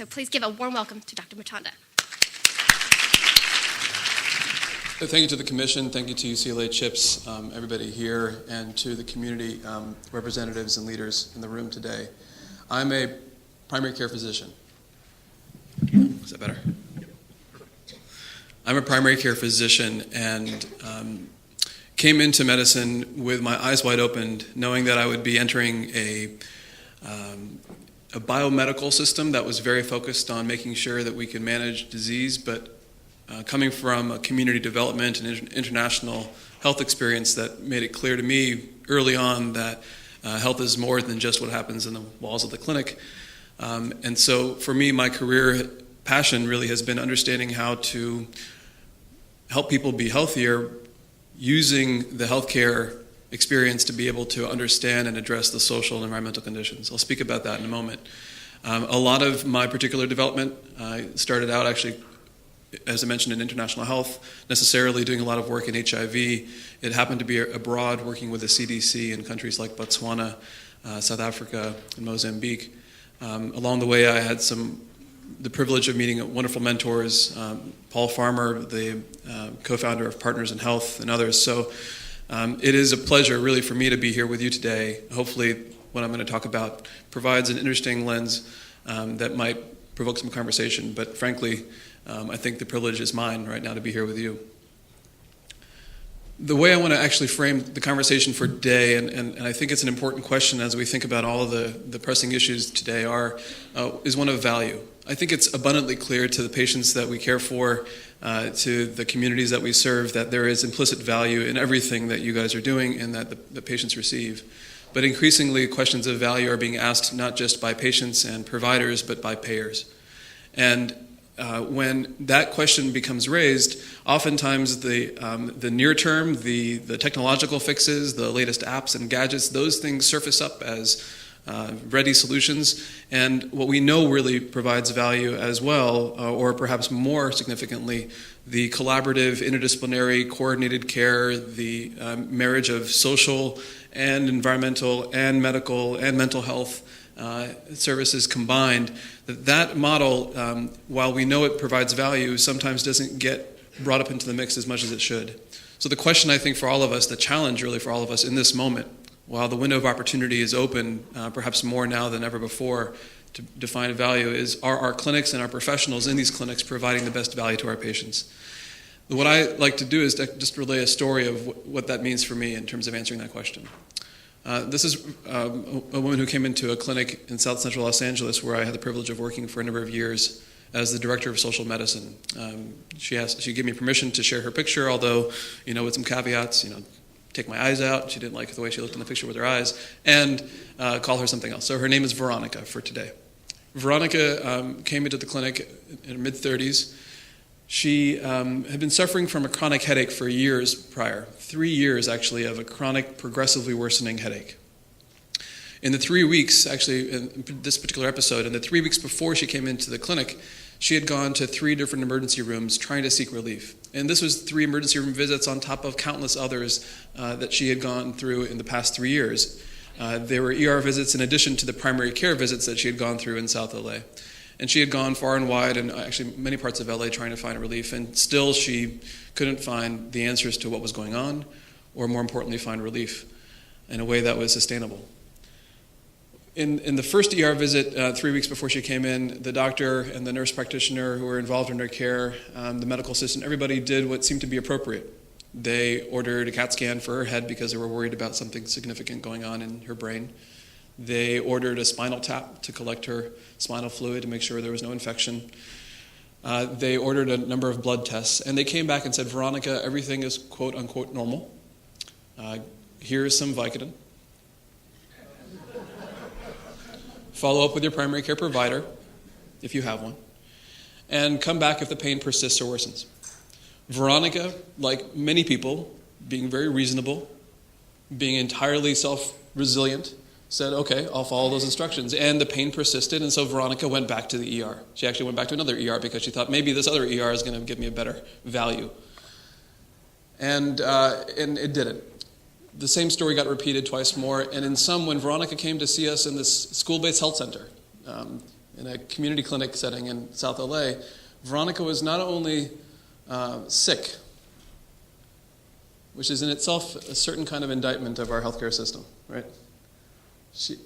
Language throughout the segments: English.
So please give a warm welcome to Dr. Manchanda. Thank you to the Commission, thank you to UCLA CHIPS, everybody here, and to the community representatives and leaders in the room today. I'm a primary care physician. Is that better? I'm a primary care physician and came into medicine with my eyes wide open, knowing that I would be entering a biomedical system that was very focused on making sure that we can manage disease, but coming from a community development and international health experience that made it clear to me early on that health is more than just what happens in the walls of the clinic. And so for me, my career passion really has been understanding how to help people be healthier using the healthcare experience to be able to understand and address the social and environmental conditions. I'll speak about that in a moment. A lot of my particular development started out actually, as I mentioned, in international health, necessarily doing a lot of work in HIV. It happened to be abroad, working with the CDC in countries like Botswana, South Africa, and Mozambique. Along the way, I had the privilege of meeting wonderful mentors, Paul Farmer, the co-founder of Partners in Health, and others. So it is a pleasure, really, for me to be here with you today. Hopefully, what I'm going to talk about provides an interesting lens that might provoke some conversation, but frankly, I think the privilege is mine right now to be here with you. The way I want to actually frame the conversation for today, and I think it's an important question as we think about all of the pressing issues today, is one of value. I think it's abundantly clear to the patients that we care for, to the communities that we serve, that there is implicit value in everything that you guys are doing and that the patients receive. But increasingly, questions of value are being asked not just by patients and providers, but by payers. And when that question becomes raised, oftentimes the near term, the technological fixes, the latest apps and gadgets, those things surface up as ready solutions. And what we know really provides value as well, or perhaps more significantly, the collaborative, interdisciplinary, coordinated care, the marriage of social and environmental and medical and mental health services combined. That model, while we know it provides value, sometimes doesn't get brought up into the mix as much as it should. So the question, I think, for all of us, the challenge really for all of us in this moment, while the window of opportunity is open, perhaps more now than ever before, to define value, is are our clinics and our professionals in these clinics providing the best value to our patients? What I like to do is to just relay a story of what that means for me in terms of answering that question. This is a woman who came into a clinic in South Central Los Angeles where I had the privilege of working for a number of years as the director of social medicine. She gave me permission to share her picture, although, with some caveats, take my eyes out. She didn't like the way she looked in the picture with her eyes, and call her something else. So her name is Veronica for today. Veronica came into the clinic in her mid-30s. She had been suffering from a chronic headache for years prior, 3 years actually, of a chronic, progressively worsening headache. In the 3 weeks, actually, in this particular episode, in the 3 weeks before she came into the clinic, she had gone to 3 different emergency rooms trying to seek relief. And this was 3 emergency room visits on top of countless others that she had gone through in the past 3 years. There were ER visits in addition to the primary care visits that she had gone through in South LA. And she had gone far and wide and actually many parts of LA trying to find relief, and still she couldn't find the answers to what was going on, or more importantly, find relief in a way that was sustainable. In the first ER visit, 3 weeks before she came in, the doctor and the nurse practitioner who were involved in her care, the medical assistant, everybody did what seemed to be appropriate. They ordered a CAT scan for her head because they were worried about something significant going on in her brain. They ordered a spinal tap to collect her spinal fluid to make sure there was no infection. They ordered a number of blood tests, and they came back and said, Veronica, everything is quote-unquote normal. Here is some Vicodin. Follow up with your primary care provider, if you have one, and come back if the pain persists or worsens. Veronica, like many people, being very reasonable, being entirely self-resilient, said, okay, I'll follow those instructions. And the pain persisted, and so Veronica went back to the ER. She actually went back to another ER because she thought maybe this other ER is going to give me a better value. And it didn't. The same story got repeated twice more, and in some, when Veronica came to see us in this school-based health center, in a community clinic setting in South LA, Veronica was not only sick, which is in itself a certain kind of indictment of our healthcare system, right?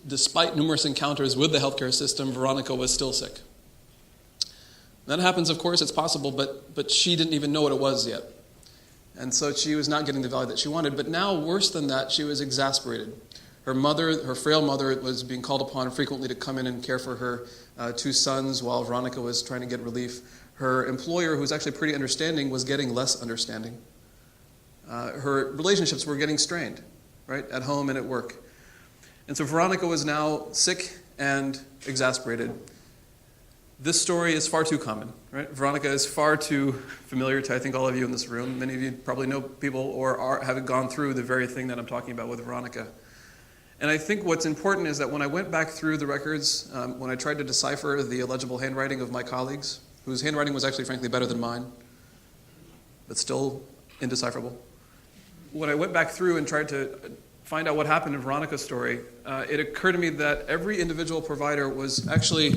Despite numerous encounters with the healthcare system, Veronica was still sick. That happens, of course, it's possible, but she didn't even know what it was yet. And so she was not getting the value that she wanted. But now, worse than that, she was exasperated. Her mother, her frail mother, was being called upon frequently to come in and care for her 2 sons while Veronica was trying to get relief. Her employer, who was actually pretty understanding, was getting less understanding. Her relationships were getting strained, right, at home and at work. And so Veronica was now sick and exasperated. This story is far too common, right? Veronica is far too familiar to, I think, all of you in this room. Many of you probably know people or have gone through the very thing that I'm talking about with Veronica. And I think what's important is that when I went back through the records, when I tried to decipher the illegible handwriting of my colleagues, whose handwriting was actually, frankly, better than mine, but still indecipherable. When I went back through and tried to find out what happened in Veronica's story, it occurred to me that every individual provider was actually,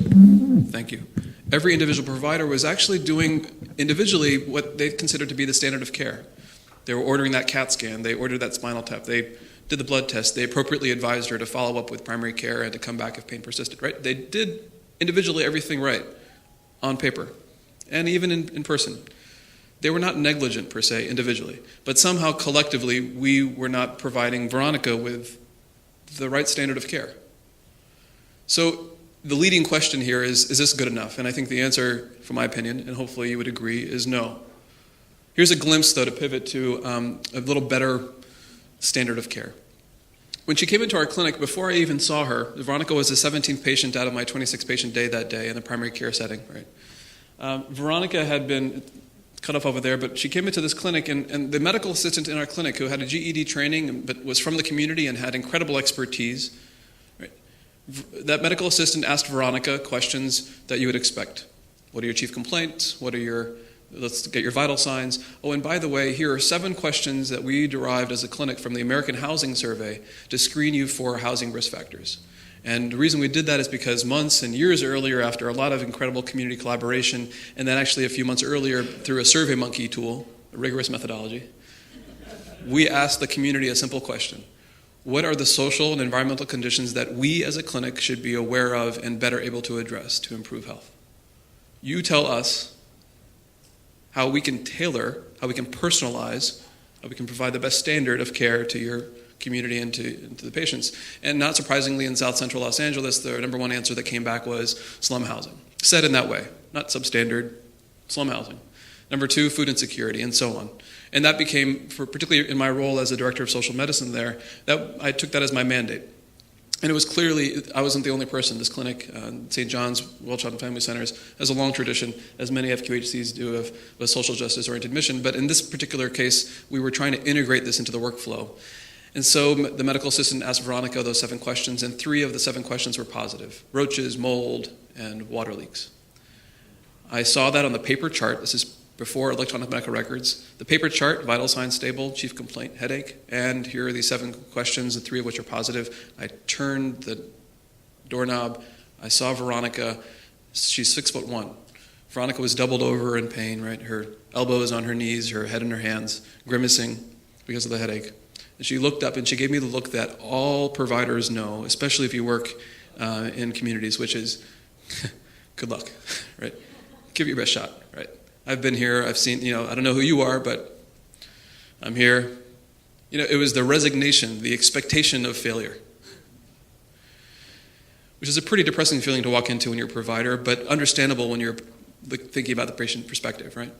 every individual provider was actually doing individually what they considered to be the standard of care. They were ordering that CAT scan, they ordered that spinal tap, they did the blood test, they appropriately advised her to follow up with primary care and to come back if pain persisted, right? They did individually everything right on paper and even in person. They were not negligent per se individually, but somehow collectively we were not providing Veronica with the right standard of care. So the leading question here is this good enough? And I think the answer, from my opinion, and hopefully you would agree, is no. Here's a glimpse, though, to pivot to a little better standard of care. When she came into our clinic, before I even saw her, Veronica was the 17th patient out of my 26-patient day that day in the primary care setting, right? Veronica had been cut off over there, but she came into this clinic, and the medical assistant in our clinic, who had a GED training but was from the community and had incredible expertise, right? That medical assistant asked Veronica questions that you would expect. What are your chief complaints? Let's get your vital signs. Oh, and by the way, here are 7 questions that we derived as a clinic from the American Housing Survey to screen you for housing risk factors. And the reason we did that is because months and years earlier, after a lot of incredible community collaboration, and then actually a few months earlier through a SurveyMonkey tool, a rigorous methodology, we asked the community a simple question. What are the social and environmental conditions that we as a clinic should be aware of and better able to address to improve health? You tell us how we can tailor, how we can personalize, how we can provide the best standard of care to your community and to the patients. And not surprisingly, in South Central Los Angeles, the number one answer that came back was slum housing. Said in that way, not substandard, slum housing. Number 2, food insecurity, and so on. And that became, particularly in my role as a director of social medicine there, I took that as my mandate. And it was clearly, I wasn't the only person. This clinic, St. John's World Child and Family Centers, has a long tradition, as many FQHCs do, of social justice-oriented mission. But in this particular case, we were trying to integrate this into the workflow. And so the medical assistant asked Veronica those 7 questions, and 3 of the 7 questions were positive: roaches, mold, and water leaks. I saw that on the paper chart. This is before electronic medical records. The paper chart: vital signs stable, chief complaint, headache, and here are these 7 questions, and 3 of which are positive. I turned the doorknob. I saw Veronica. She's 6'1". Veronica was doubled over in pain, right? Her elbows on her knees, her head in her hands, grimacing because of the headache. And she looked up and she gave me the look that all providers know, especially if you work in communities, which is, good luck, right? Give it your best shot, right? I've been here, I've seen, I don't know who you are, but I'm here. It was the resignation, the expectation of failure, which is a pretty depressing feeling to walk into when you're a provider, but understandable when you're thinking about the patient perspective, right?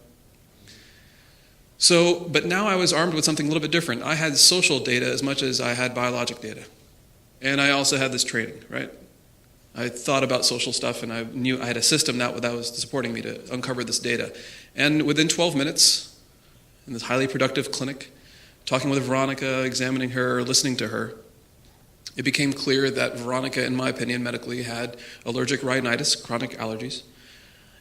But now I was armed with something a little bit different. I had social data as much as I had biologic data. And I also had this training, right? I thought about social stuff, and I knew I had a system that was supporting me to uncover this data. And within 12 minutes, in this highly productive clinic, talking with Veronica, examining her, listening to her, it became clear that Veronica, in my opinion, medically had allergic rhinitis, chronic allergies,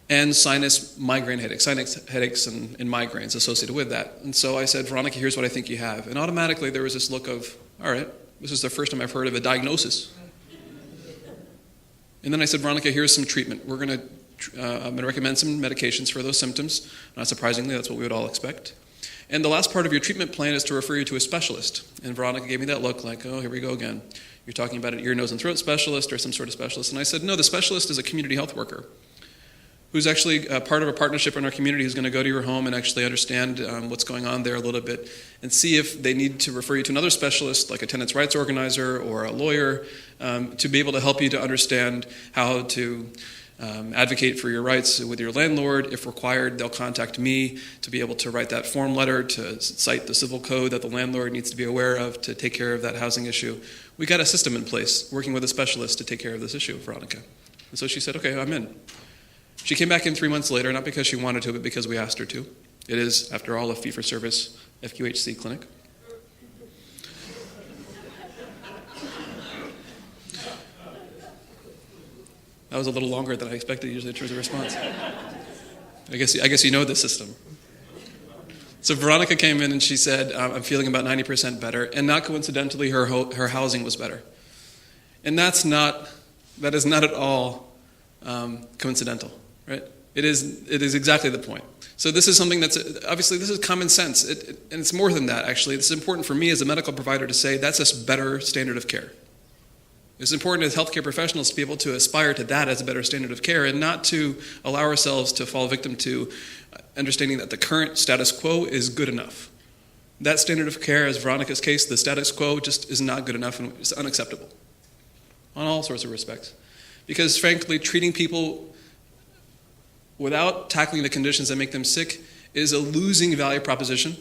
and sinus migraine headaches, sinus headaches and migraines associated with that. And so I said, Veronica, here's what I think you have. And automatically there was this look of, all right, this is the first time I've heard of a diagnosis. And then I said, Veronica, here's some treatment. I'm going to recommend some medications for those symptoms. Not surprisingly, that's what we would all expect. And the last part of your treatment plan is to refer you to a specialist. And Veronica gave me that look like, oh, here we go again. You're talking about an ear, nose, and throat specialist or some sort of specialist. And I said, no, the specialist is a community health worker who's actually part of a partnership in our community who's going to go to your home and actually understand what's going on there a little bit and see if they need to refer you to another specialist like a tenants' rights organizer or a lawyer to be able to help you to understand how to advocate for your rights with your landlord. If required, they'll contact me to be able to write that form letter to cite the civil code that the landlord needs to be aware of to take care of that housing issue. We got a system in place working with a specialist to take care of this issue, Veronica. And so she said, okay, I'm in. She came back in 3 months later, not because she wanted to, but because we asked her to. It is, after all, a fee-for-service FQHC clinic. That was a little longer than I expected usually in terms of response. I guess you know the system. So Veronica came in and she said, I'm feeling about 90% better, and not coincidentally, her housing was better. And that is not at all coincidental, right? It is exactly the point. So this is something that's, obviously this is common sense, and it's more than that actually. It's important for me as a medical provider to say that's a better standard of care. It's important as healthcare professionals to be able to aspire to that as a better standard of care and not to allow ourselves to fall victim to understanding that the current status quo is good enough. That standard of care, as Veronica's case, the status quo just is not good enough and it's unacceptable on all sorts of respects. Because frankly, treating people without tackling the conditions that make them sick is a losing value proposition,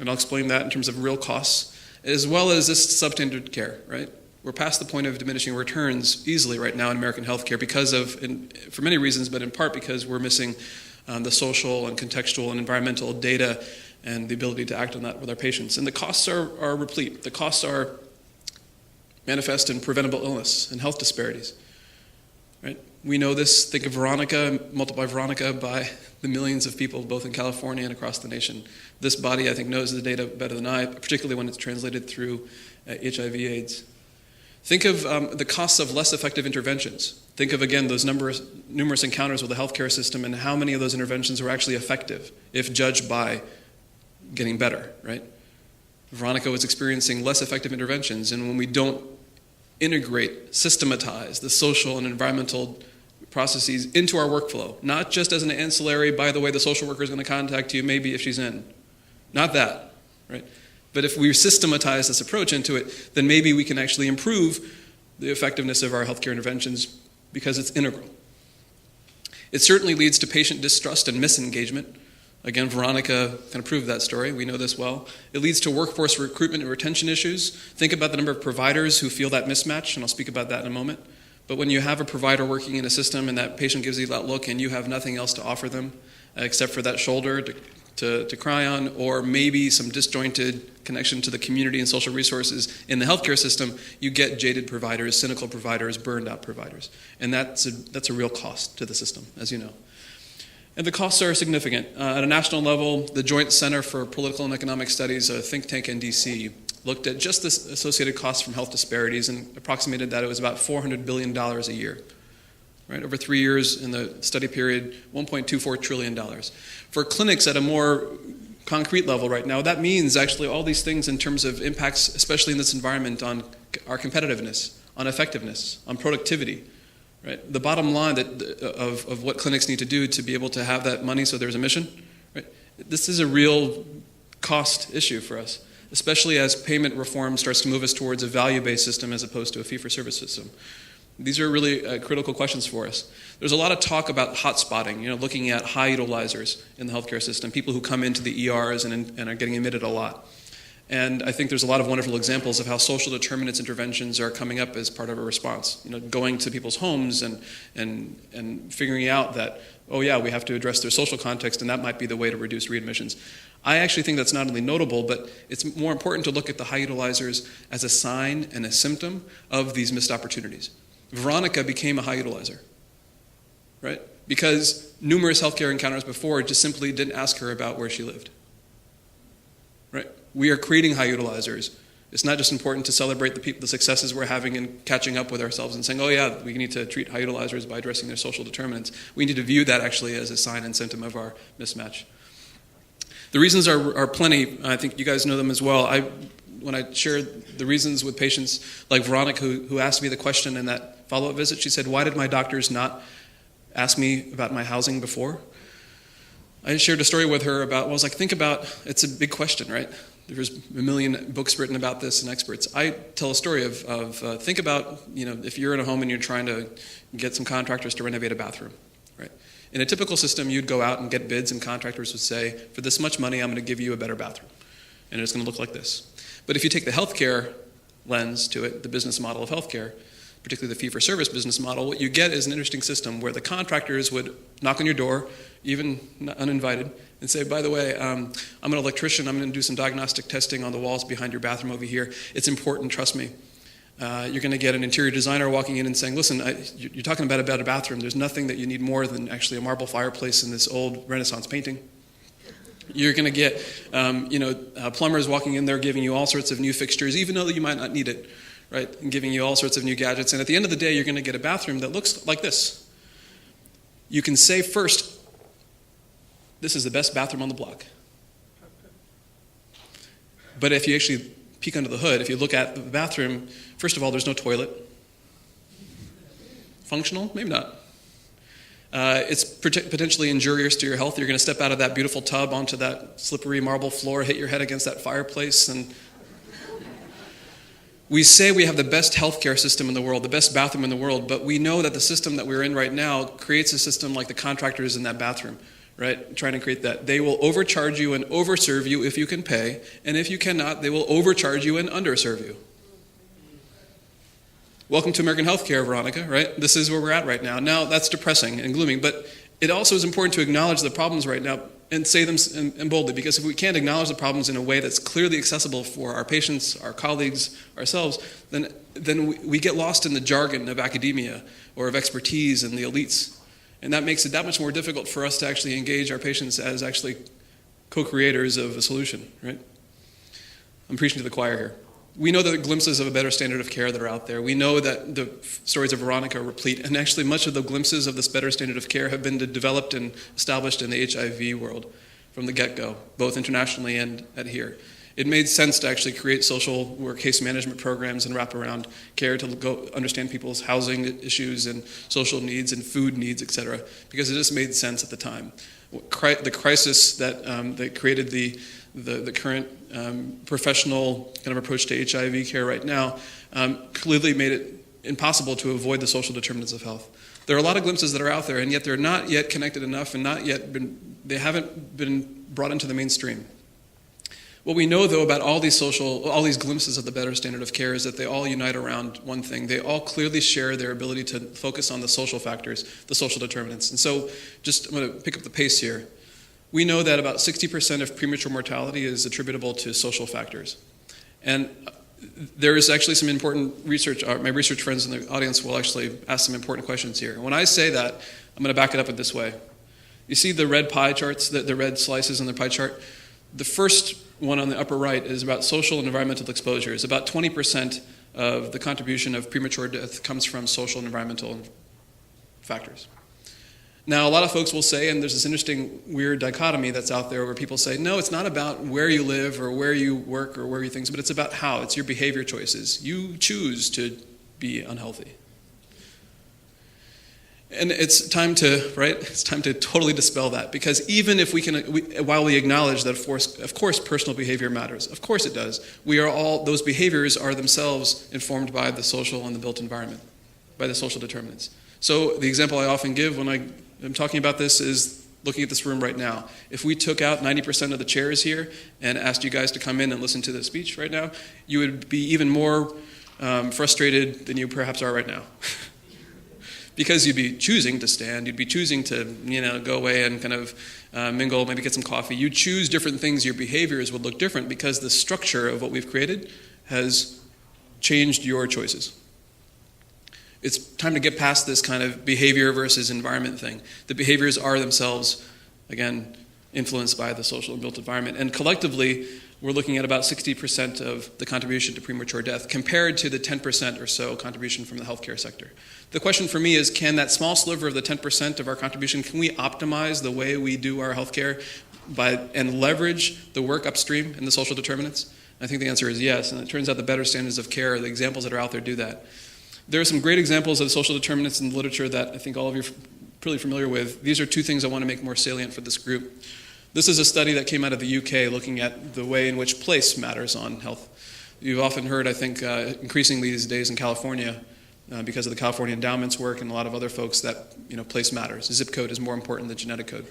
and I'll explain that in terms of real costs, as well as this substandard care, right? We're past the point of diminishing returns easily right now in American healthcare because of, for many reasons, but in part because we're missing the social and contextual and environmental data and the ability to act on that with our patients. And the costs are replete. The costs are manifest in preventable illness and health disparities, right? We know this. Think of Veronica, multiply Veronica by the millions of people both in California and across the nation. This body, I think, knows the data better than I, particularly when it's translated through HIV/AIDS. Think of the costs of less effective interventions. Think of, again, those numerous encounters with the healthcare system and how many of those interventions were actually effective if judged by getting better, right? Veronica was experiencing less effective interventions, and when we don't integrate, systematize the social and environmental processes into our workflow, not just as an ancillary, by the way, the social worker is going to contact you maybe if she's in. Not that, right? But if we systematize this approach into it, then maybe we can actually improve the effectiveness of our healthcare interventions because it's integral. It certainly leads to patient distrust and misengagement. Again, Veronica kind of proved that story. We know this well. It leads to workforce recruitment and retention issues. Think about the number of providers who feel that mismatch, and I'll speak about that in a moment. But when you have a provider working in a system and that patient gives you that look and you have nothing else to offer them except for that shoulder to cry on, or maybe some disjointed connection to the community and social resources in the healthcare system, you get jaded providers, cynical providers, burned out providers. And that's a real cost to the system, as you know. And the costs are significant. At a national level, the Joint Center for Political and Economic Studies, a think tank in DC, looked at just the associated costs from health disparities and approximated that it was about $400 billion a year. Right? Over 3 years in the study period, $1.24 trillion. For clinics at a more concrete level right now, that means actually all these things in terms of impacts, especially in this environment, on our competitiveness, on effectiveness, on productivity. Right? The bottom line of what clinics need to do to be able to have that money so there's a mission, right? This is a real cost issue for us, especially as payment reform starts to move us towards a value-based system as opposed to a fee-for-service system. These are really critical questions for us. There's a lot of talk about hot-spotting, looking at high utilizers in the healthcare system, people who come into the ERs and are getting admitted a lot. And I think there's a lot of wonderful examples of how social determinants interventions are coming up as part of a response. Going to people's homes and figuring out that, oh yeah, we have to address their social context, and that might be the way to reduce readmissions. I actually think that's not only notable, but it's more important to look at the high utilizers as a sign and a symptom of these missed opportunities. Veronica became a high utilizer, right? Because numerous healthcare encounters before just simply didn't ask her about where she lived, right? We are creating high utilizers It's not just important to celebrate the successes we're having in catching up with ourselves and saying, oh yeah, we need to treat high utilizers by addressing their social determinants. We need to view that actually as a sign and symptom of our mismatch. The reasons are plenty. I think you guys know them as well. When I shared the reasons with patients like Veronica, who asked me the question in that follow-up visit, she said, why did my doctors not ask me about my housing before? I shared a story with her about, think about, it's a big question, right? There's a million books written about this and experts. I tell a story of think about, if you're in a home and you're trying to get some contractors to renovate a bathroom, right? In a typical system, you'd go out and get bids and contractors would say, for this much money, I'm going to give you a better bathroom. And it's going to look like this. But if you take the healthcare lens to it, the business model of healthcare, particularly the fee-for-service business model, what you get is an interesting system where the contractors would knock on your door, even uninvited, and say, by the way, I'm an electrician, I'm going to do some diagnostic testing on the walls behind your bathroom over here. It's important, trust me. You're going to get an interior designer walking in and saying, listen, you're talking about a better bathroom. There's nothing that you need more than actually a marble fireplace in this old Renaissance painting. You're going to get plumbers walking in there giving you all sorts of new fixtures, even though you might not need it, right? And giving you all sorts of new gadgets. And at the end of the day, you're going to get a bathroom that looks like this. You can say first, this is the best bathroom on the block. But if you actually peek under the hood, if you look at the bathroom, first of all, there's no toilet. Functional? Maybe not. It's potentially injurious to your health. You're going to step out of that beautiful tub onto that slippery marble floor, hit your head against that fireplace, and we say we have the best healthcare system in the world, the best bathroom in the world, but we know that the system that we're in right now creates a system like the contractors in that bathroom, right? Trying to create that. They will overcharge you and overserve you if you can pay, and if you cannot, they will overcharge you and underserve you. Welcome to American healthcare, Veronica, right? This is where we're at right now. Now, that's depressing and gloomy, but it also is important to acknowledge the problems right now and say them and boldly, because if we can't acknowledge the problems in a way that's clearly accessible for our patients, our colleagues, ourselves, then we get lost in the jargon of academia or of expertise and the elites. And that makes it that much more difficult for us to actually engage our patients as actually co-creators of a solution, right? I'm preaching to the choir here. We know the glimpses of a better standard of care that are out there. We know that the stories of Veronica are replete, and actually much of the glimpses of this better standard of care have been developed and established in the HIV world from the get-go, both internationally and at here. It made sense to actually create social work case management programs and wraparound care to go understand people's housing issues and social needs and food needs, et cetera, because it just made sense at the time. The crisis that created the current professional kind of approach to HIV care right now clearly made it impossible to avoid the social determinants of health. There are a lot of glimpses that are out there, and yet they're not yet connected enough and they haven't been brought into the mainstream. What we know, though, about all these glimpses of the better standard of care is that they all unite around one thing. They all clearly share their ability to focus on the social factors, the social determinants. And so I'm going to pick up the pace here. We know that about 60% of premature mortality is attributable to social factors. And there is actually some important research. My research friends in the audience will actually ask some important questions here. When I say that, I'm going to back it up in this way. You see the red pie charts, the red slices in the pie chart? The first one on the upper right is about social and environmental exposures. About 20% of the contribution of premature death comes from social and environmental factors. Now, a lot of folks will say, and there's this interesting weird dichotomy that's out there where people say, no, it's not about where you live or where you work or where you things, but it's about how. It's your behavior choices. You choose to be unhealthy. And it's time to totally dispel that, because even if while we acknowledge that of course personal behavior matters, of course it does, those behaviors are themselves informed by the social and the built environment, by the social determinants. So the example I often give when I'm talking about this is looking at this room right now. If we took out 90% of the chairs here and asked you guys to come in and listen to the speech right now, you would be even more frustrated than you perhaps are right now. Because you'd be choosing to stand, you'd be choosing to go away and kind of mingle, maybe get some coffee. You choose different things, your behaviors would look different because the structure of what we've created has changed your choices. It's time to get past this kind of behavior versus environment thing. The behaviors are themselves, again, influenced by the social and built environment. And collectively, we're looking at about 60% of the contribution to premature death compared to the 10% or so contribution from the healthcare sector. The question for me is, can that small sliver of the 10% of our contribution, can we optimize the way we do our healthcare and leverage the work upstream in the social determinants? I think the answer is yes, and it turns out the better standards of care, the examples that are out there do that. There are some great examples of social determinants in the literature that I think all of you are pretty familiar with. These are two things I want to make more salient for this group. This is a study that came out of the UK looking at the way in which place matters on health. You've often heard, I think, increasingly these days in California, because of the California endowments work and a lot of other folks, that place matters. The zip code is more important than genetic code.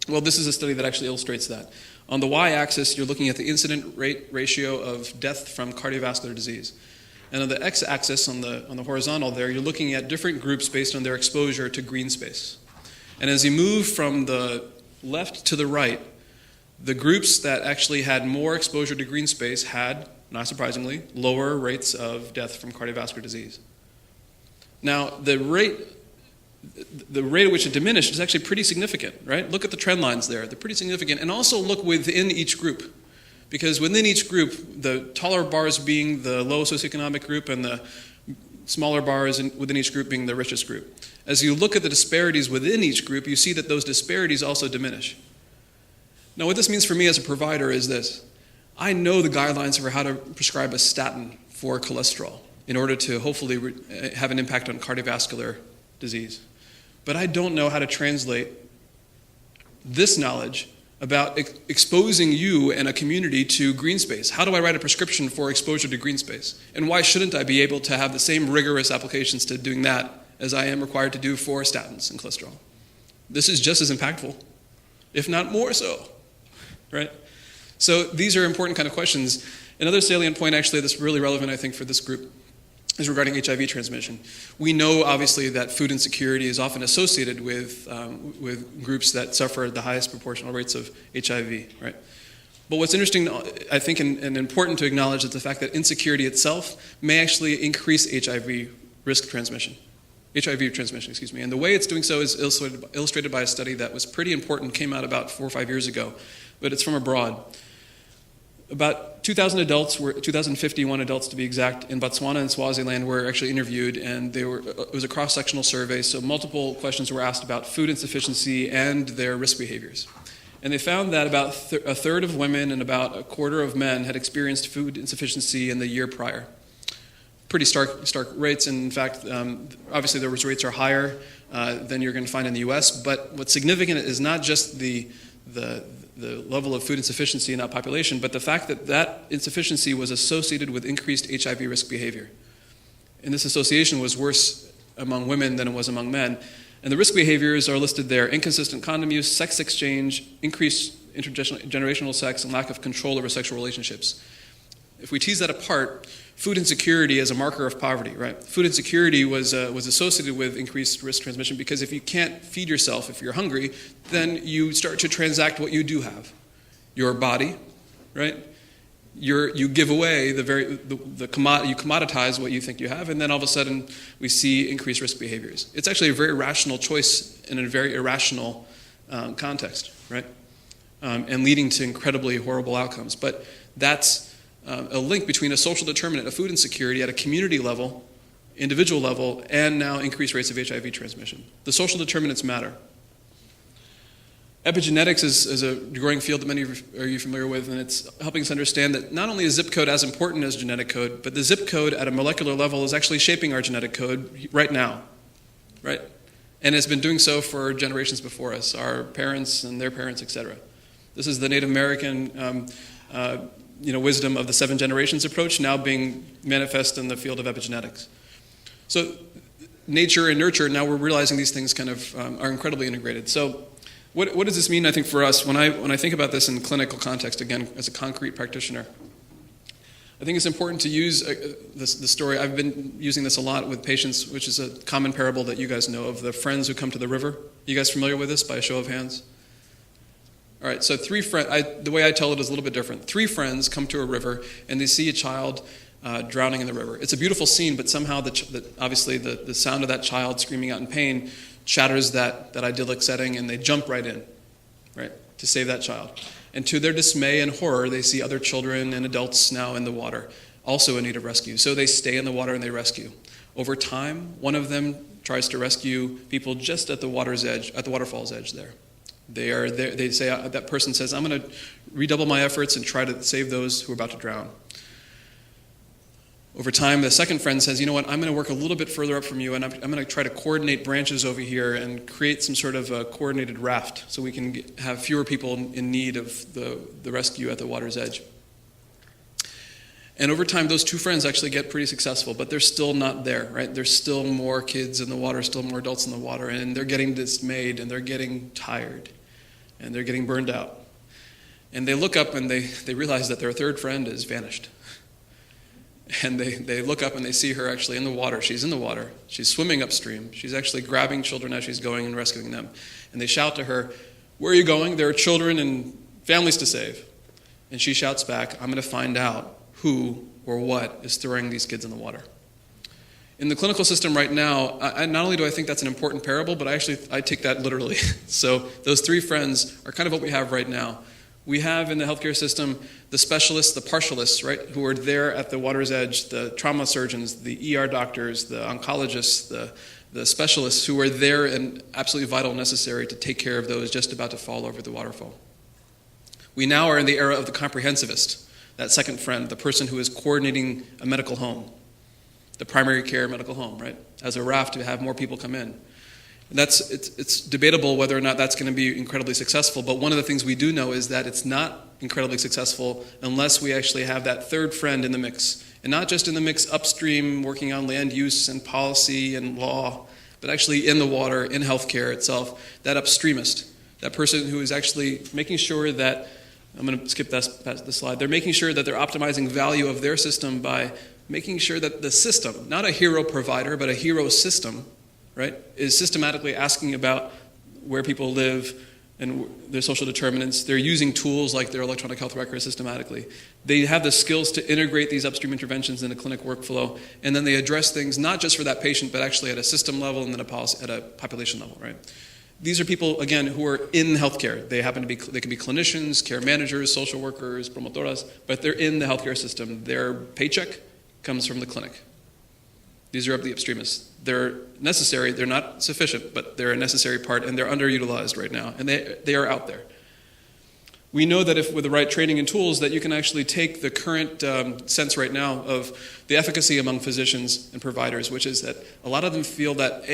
Well, this is a study that actually illustrates that. On the y-axis, you're looking at the incident rate ratio of death from cardiovascular disease. And on the x-axis, on the horizontal there, you're looking at different groups based on their exposure to green space. And as you move from the left to the right, the groups that actually had more exposure to green space had, not surprisingly, lower rates of death from cardiovascular disease. Now, the rate at which it diminished is actually pretty significant, right? Look at the trend lines there. They're pretty significant. And also look within each group. Because within each group, the taller bars being the low socioeconomic group and the smaller bars within each group being the richest group. As you look at the disparities within each group, you see that those disparities also diminish. Now, what this means for me as a provider is this. I know the guidelines for how to prescribe a statin for cholesterol in order to hopefully have an impact on cardiovascular disease. But I don't know how to translate this knowledge about exposing you and a community to green space. How do I write a prescription for exposure to green space? And why shouldn't I be able to have the same rigorous applications to doing that as I am required to do for statins and cholesterol? This is just as impactful, if not more so, right? So these are important kind of questions. Another salient point actually that's really relevant, I think, for this group is regarding HIV transmission. We know, obviously, that food insecurity is often associated with groups that suffer the highest proportional rates of HIV, right? But what's interesting, I think, and important to acknowledge is the fact that insecurity itself may actually increase HIV transmission. And the way it's doing so is illustrated by a study that was pretty important, came out about 4 or 5 years ago, but it's from abroad. About 2,051 adults to be exact, in Botswana and Swaziland were actually interviewed, and it was a cross-sectional survey, so multiple questions were asked about food insufficiency and their risk behaviors. And they found that about a third of women and about a quarter of men had experienced food insufficiency in the year prior. Pretty stark rates, and in fact, obviously those rates are higher than you're going to find in the US, but what's significant is not just the level of food insufficiency in that population, but the fact that insufficiency was associated with increased HIV risk behavior. And this association was worse among women than it was among men. And the risk behaviors are listed there: inconsistent condom use, sex exchange, increased intergenerational sex, and lack of control over sexual relationships. If we tease that apart, food insecurity is a marker of poverty, right? Food insecurity was associated with increased risk transmission because if you can't feed yourself, if you're hungry, then you start to transact what you do have. Your body, right? You give away you commoditize what you think you have, and then all of a sudden we see increased risk behaviors. It's actually a very rational choice in a very irrational context, right? And leading to incredibly horrible outcomes. But that's a link between a social determinant of food insecurity at a community level, individual level, and now increased rates of HIV transmission. The social determinants matter. Epigenetics is a growing field that many of you are familiar with, and it's helping us understand that not only is zip code as important as genetic code, but the zip code at a molecular level is actually shaping our genetic code right now, right? And it's been doing so for generations before us, our parents and their parents, etc. This is the Native American wisdom of the 7 generations approach now being manifest in the field of epigenetics. So nature and nurture, now we're realizing these things kind of are incredibly integrated. So what does this mean, I think, for us? When I think about this in clinical context, again, as a concrete practitioner, I think it's important to use the story. I've been using this a lot with patients, which is a common parable that you guys know of, the friends who come to the river. You guys familiar with this by a show of hands? All right, so 3 friends, the way I tell it is a little bit different. 3 friends come to a river, and they see a child drowning in the river. It's a beautiful scene, but somehow obviously the sound of that child screaming out in pain shatters that idyllic setting, and they jump right in, right, to save that child. And to their dismay and horror, they see other children and adults now in the water, also in need of rescue. So they stay in the water and they rescue. Over time, one of them tries to rescue people just at the water's edge, at the waterfall's edge there. They are there. They say, that person says, I'm going to redouble my efforts and try to save those who are about to drown. Over time, the second friend says, you know what, I'm going to work a little bit further up from you, and I'm going to try to coordinate branches over here and create some sort of a coordinated raft so we can have fewer people in need of the rescue at the water's edge. And over time, those two friends actually get pretty successful, but they're still not there, right? There's still more kids in the water, still more adults in the water, and they're getting dismayed, and they're getting tired, and they're getting burned out. And they look up and they realize that their third friend has vanished. And they look up and they see her actually in the water. She's in the water. She's swimming upstream. She's actually grabbing children as she's going and rescuing them. And they shout to her, where are you going? There are children and families to save. And she shouts back, I'm going to find out who or what is throwing these kids in the water. In the clinical system right now, not only do I think that's an important parable, but I take that literally. So those three friends are kind of what we have right now. We have in the healthcare system the specialists, the partialists, right, who are there at the water's edge, the trauma surgeons, the ER doctors, the oncologists, the specialists who are there and absolutely vital and necessary to take care of those just about to fall over the waterfall. We now are in the era of the comprehensivist, that second friend, the person who is coordinating a medical home, the primary care medical home, right, as a raft to have more people come in. And it's debatable whether or not that's going to be incredibly successful, but one of the things we do know is that it's not incredibly successful unless we actually have that third friend in the mix. And not just in the mix upstream, working on land use and policy and law, but actually in the water, in healthcare itself, that upstreamist, that person who is actually making sure that, I'm going to skip past the slide, they're making sure that they're optimizing value of their system by making sure that the system, not a hero provider, but a hero system, right, is systematically asking about where people live and their social determinants. They're using tools like their electronic health record systematically. They have the skills to integrate these upstream interventions in a clinic workflow, and then they address things not just for that patient, but actually at a system level and then at a population level, right? These are people, again, who are in healthcare. They can be clinicians, care managers, social workers, promotoras, but they're in the healthcare system. Their paycheck comes from the clinic. These are the Upstreamists. They're necessary, they're not sufficient, but they're a necessary part, and they're underutilized right now, and they are out there. We know that if with the right training and tools that you can actually take the current sense right now of the efficacy among physicians and providers, which is that a lot of them feel that,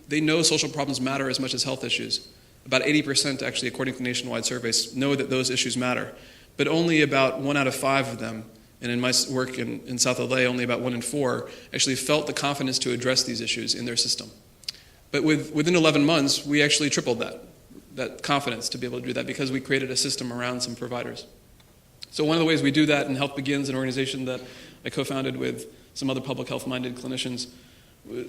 they know social problems matter as much as health issues. About 80% actually, according to nationwide surveys, know that those issues matter, but only about 1 out of 5 of them, and in my work in South LA, only about 1 in 4 actually felt the confidence to address these issues in their system. But within 11 months, we actually tripled that confidence to be able to do that because we created a system around some providers. So one of the ways we do that in HealthBegins, an organization that I co-founded with some other public health-minded clinicians,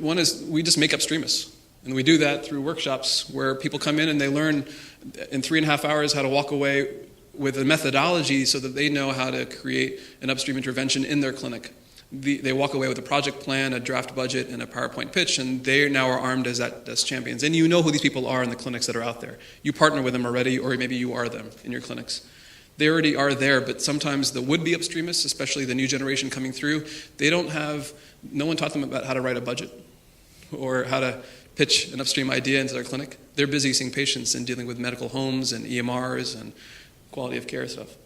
one is we just make Upstreamists. And we do that through workshops where people come in and they learn in 3.5 hours how to walk away with a methodology so that they know how to create an upstream intervention in their clinic. They walk away with a project plan, a draft budget, and a PowerPoint pitch, and they now are armed as champions. And you know who these people are in the clinics that are out there. You partner with them already, or maybe you are them in your clinics. They already are there, but sometimes the would-be Upstreamists, especially the new generation coming through, no one taught them about how to write a budget or how to pitch an upstream idea into their clinic. They're busy seeing patients and dealing with medical homes and EMRs and quality of care stuff.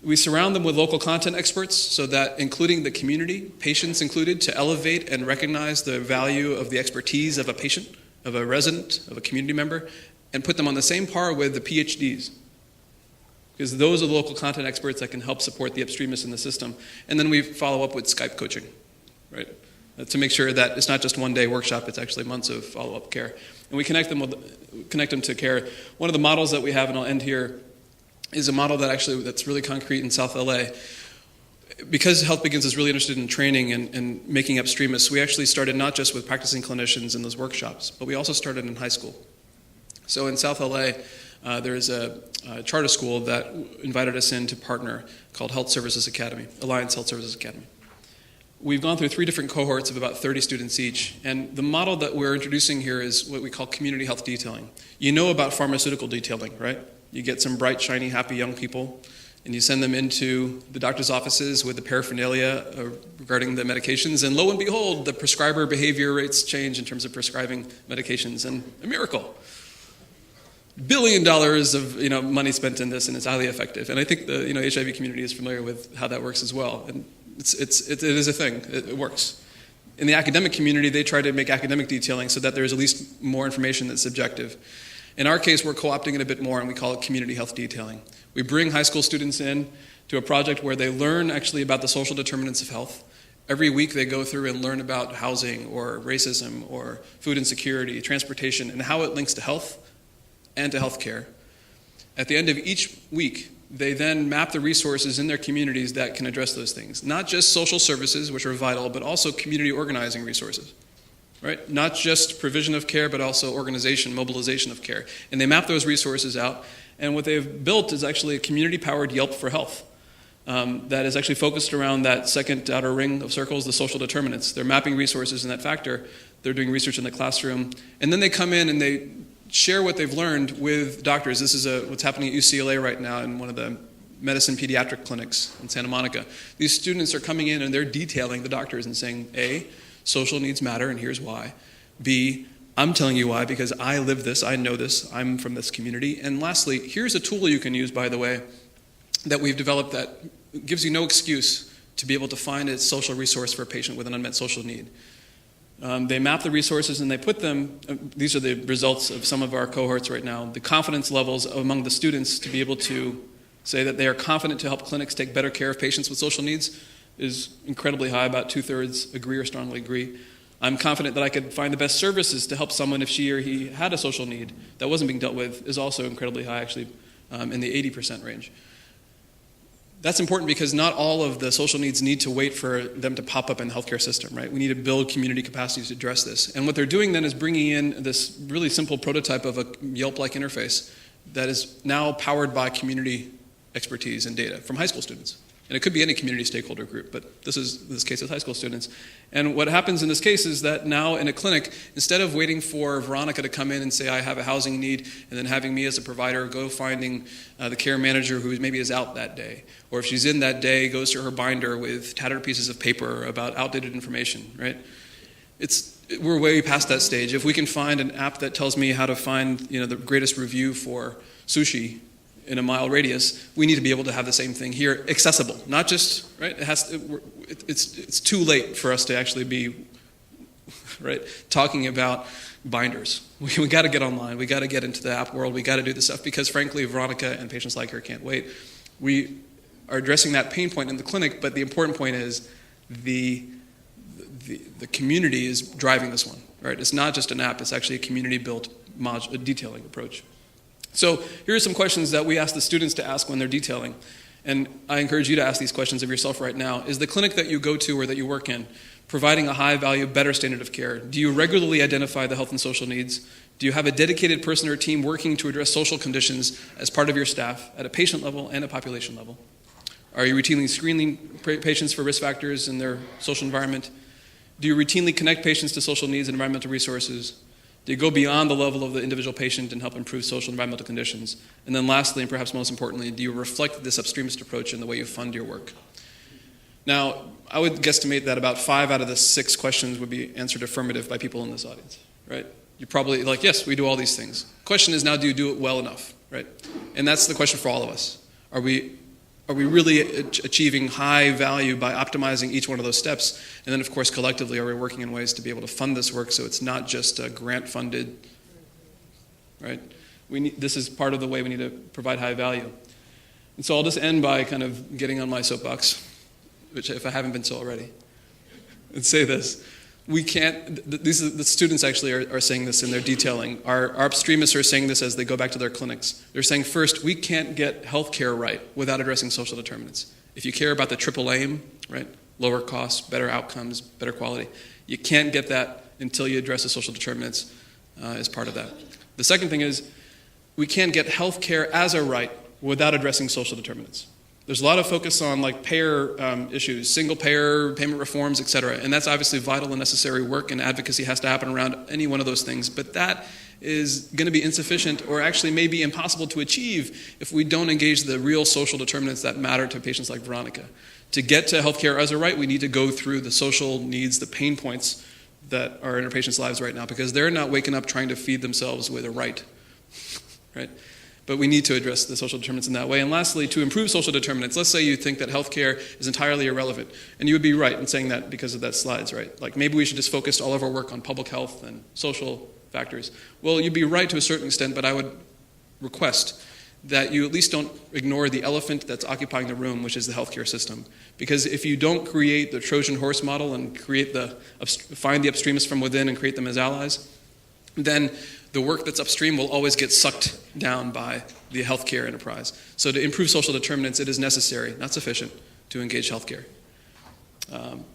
We surround them with local content experts so that, including the community, patients included, to elevate and recognize the value of the expertise of a patient, of a resident, of a community member, and put them on the same par with the PhDs. Because those are the local content experts that can help support the Upstreamists in the system. And then we follow up with Skype coaching, right? To make sure that it's not just one-day workshop, it's actually months of follow-up care. And we connect them to care. One of the models that we have, and I'll end here, is a model that's really concrete in South LA. Because HealthBegins is really interested in training and making Upstreamists, we actually started not just with practicing clinicians in those workshops, but we also started in high school. So in South LA, there's a charter school that invited us in to partner called Alliance Health Services Academy. We've gone through 3 different cohorts of about 30 students each, and the model that we're introducing here is what we call community health detailing. You know about pharmaceutical detailing, right? You get some bright, shiny, happy young people, and you send them into the doctor's offices with the paraphernalia regarding the medications, and lo and behold, the prescriber behavior rates change in terms of prescribing medications, and a miracle. $1 billion of money spent in this, and it's highly effective. And I think the HIV community is familiar with how that works as well. And it is a thing. It works. In the academic community, they try to make academic detailing so that there's at least more information that's subjective. In our case, we're co-opting it a bit more, and we call it community health detailing. We bring high school students in to a project where they learn actually about the social determinants of health. Every week they go through and learn about housing or racism or food insecurity, transportation, and how it links to health and to healthcare. At the end of each week, they then map the resources in their communities that can address those things. Not just social services, which are vital, but also community organizing resources. Right? Not just provision of care, but also organization, mobilization of care. And they map those resources out. And what they've built is actually a community-powered Yelp for health that is actually focused around that second outer ring of circles, the social determinants. They're mapping resources in that factor. They're doing research in the classroom. And then they come in and they share what they've learned with doctors. This is what's happening at UCLA right now in one of the medicine pediatric clinics in Santa Monica. These students are coming in and they're detailing the doctors and saying, A, social needs matter, and here's why. B, I'm telling you why, because I live this, I know this, I'm from this community. And lastly, here's a tool you can use, by the way, that we've developed that gives you no excuse to be able to find a social resource for a patient with an unmet social need. They map the resources and they put them, these are the results of some of our cohorts right now, the confidence levels among the students to be able to say that they are confident to help clinics take better care of patients with social needs is incredibly high. About 2/3 agree or strongly agree. I'm confident that I could find the best services to help someone if she or he had a social need that wasn't being dealt with is also incredibly high, actually in the 80% range. That's important because not all of the social needs need to wait for them to pop up in the healthcare system, right? We need to build community capacities to address this. And what they're doing then is bringing in this really simple prototype of a Yelp-like interface that is now powered by community expertise and data from high school students. And it could be any community stakeholder group, but this case is high school students. And what happens in this case is that now in a clinic, instead of waiting for Veronica to come in and say, I have a housing need, and then having me as a provider go finding the care manager who maybe is out that day, or if she's in that day, goes to her binder with tattered pieces of paper about outdated information, right? We're way past that stage. If we can find an app that tells me how to find the greatest review for sushi in a mile radius, we need to be able to have the same thing here, accessible. Not just, right? It's too late for us to actually be, right, talking about binders. We got to get online. We got to get into the app world. We got to do this stuff because, frankly, Veronica and patients like her can't wait. We are addressing that pain point in the clinic, but the important point is the community is driving this one, right? It's not just an app. It's actually a community-built detailing approach. So here are some questions that we ask the students to ask when they're detailing. And I encourage you to ask these questions of yourself right now. Is the clinic that you go to or that you work in providing a high-value, better standard of care? Do you regularly identify the health and social needs? Do you have a dedicated person or team working to address social conditions as part of your staff at a patient level and a population level? Are you routinely screening patients for risk factors in their social environment? Do you routinely connect patients to social needs and environmental resources? Do you go beyond the level of the individual patient and help improve social and environmental conditions? And then lastly, and perhaps most importantly, do you reflect this upstreamist approach in the way you fund your work? Now, I would guesstimate that about 5 out of the 6 questions would be answered affirmative by people in this audience, right? You're probably like, yes, we do all these things. Question is now, do you do it well enough, right? And that's the question for all of us. Are we really achieving high value by optimizing each one of those steps? And then, of course, collectively, are we working in ways to be able to fund this work so it's not just grant-funded, right? This is part of the way we need to provide high value. And so I'll just end by kind of getting on my soapbox, which if I haven't been so already, and say this. We can't, the students actually are saying this in their detailing. Our Upstreamists are saying this as they go back to their clinics. They're saying, first, we can't get healthcare right without addressing social determinants. If you care about the triple aim, right, lower costs, better outcomes, better quality, you can't get that until you address the social determinants as part of that. The second thing is, we can't get healthcare as a right without addressing social determinants. There's a lot of focus on like payer issues, single payer, payment reforms, et cetera. And that's obviously vital and necessary work, and advocacy has to happen around any one of those things. But that is going to be insufficient, or actually may be impossible to achieve if we don't engage the real social determinants that matter to patients like Veronica. To get to healthcare as a right, we need to go through the social needs, the pain points that are in our patients' lives right now, because they're not waking up trying to feed themselves with a right, right? But we need to address the social determinants in that way. And lastly, to improve social determinants, let's say you think that healthcare is entirely irrelevant. And you would be right in saying that because of that slides, right? Like maybe we should just focus all of our work on public health and social factors. Well, you'd be right to a certain extent, but I would request that you at least don't ignore the elephant that's occupying the room, which is the healthcare system. Because if you don't create the Trojan horse model and find the upstreamists from within and create them as allies, then the work that's upstream will always get sucked down by the healthcare enterprise. So to improve social determinants, it is necessary, not sufficient, to engage healthcare.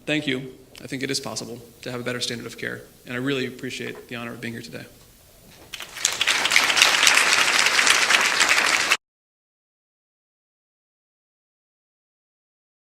Thank you. I think it is possible to have a better standard of care, and I really appreciate the honor of being here today.